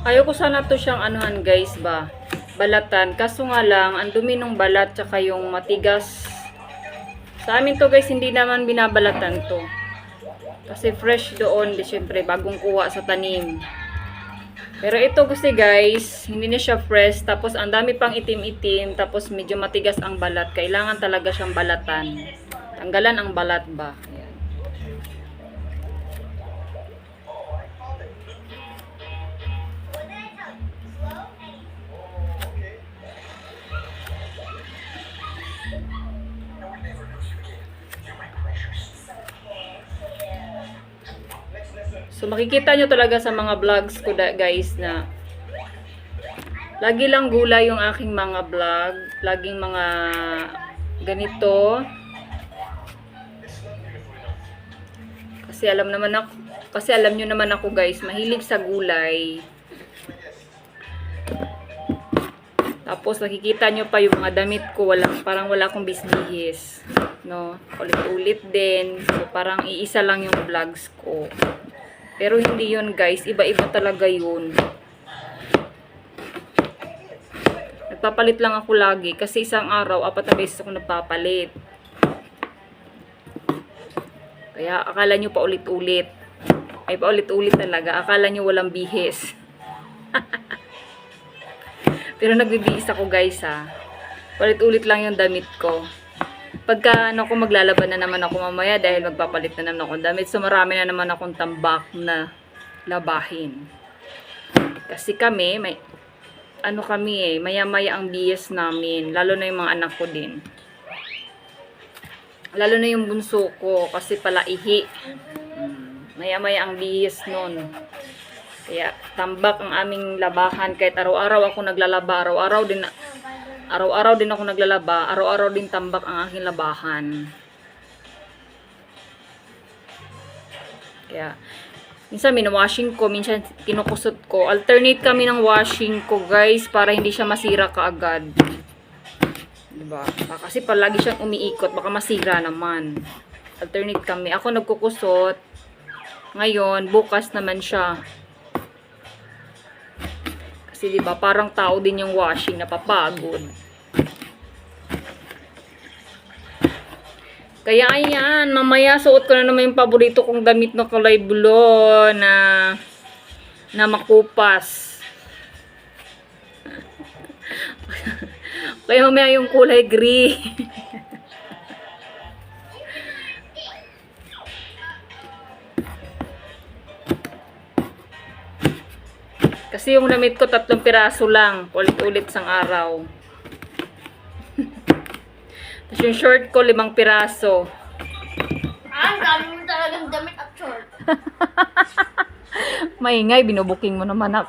Ayoko sana to siyang anuhan guys ba. Balatan. Kaso nga lang, ang dumi ng balat tsaka yung matigas. Sa amin to guys, hindi naman binabalatan to. Kasi fresh doon, di syempre, bagong kuha sa tanim. Pero ito kasi guys, hindi na siya fresh. Tapos ang dami pang itim-itim. Tapos medyo matigas ang balat. Kailangan talaga siyang balatan. Tanggalan ang balat ba. Ayan. So makikita nyo talaga sa mga vlogs ko guys na lagi lang gulay yung aking mga vlog. Laging mga ganito. Kasi alam nyo naman ako guys, mahilig sa gulay. Tapos nakikita nyo pa yung mga damit ko, parang wala akong bisbihis. No? Ulit-ulit din. So parang iisa lang yung vlogs ko. Pero hindi yun guys, iba-iba talaga yun. Nagpapalit lang ako lagi kasi isang araw, 4 na beses ako nagpapalit. Kaya akala nyo pa ulit-ulit. Ay pa ulit-ulit talaga. Akala nyo walang bihis. Pero nagbibihis ako guys ha. Ulit-ulit lang yung damit ko. Pagka ako maglalaban na naman ako mamaya dahil magpapalit na naman ako damit. So marami na naman akong tambak na labahin. Kasi kami, maya-maya ang bihis namin. Lalo na yung mga anak ko din. Lalo na yung bunso ko kasi palaihi. Maya-maya ang bihis nun. Kaya tambak ang aming labahan kahit araw-araw ako naglalaba, araw-araw din ako naglalaba, araw-araw din tambak ang aking labahan. Kaya minsan minwashing ko, minsan kinukusot ko. Alternate kami ng washing ko guys para hindi siya masira kaagad. Diba? Kasi palagi siyang umiikot, baka masira naman. Alternate kami. Ako nagkukusot. Ngayon, bukas naman siya. Kasi diba, parang tao din yung washing, napapagod. Kaya ayan, mamaya suot ko na naman yung paborito kong damit na kulay blue na makupas. Kaya mamaya yung kulay gray. Kasi yung damit ko 3 piraso lang. Ulit-ulit sang araw. Tapos yung short ko 5 piraso. Ang dami mo talagang damit at short. Maingay, binubuking mo naman ako.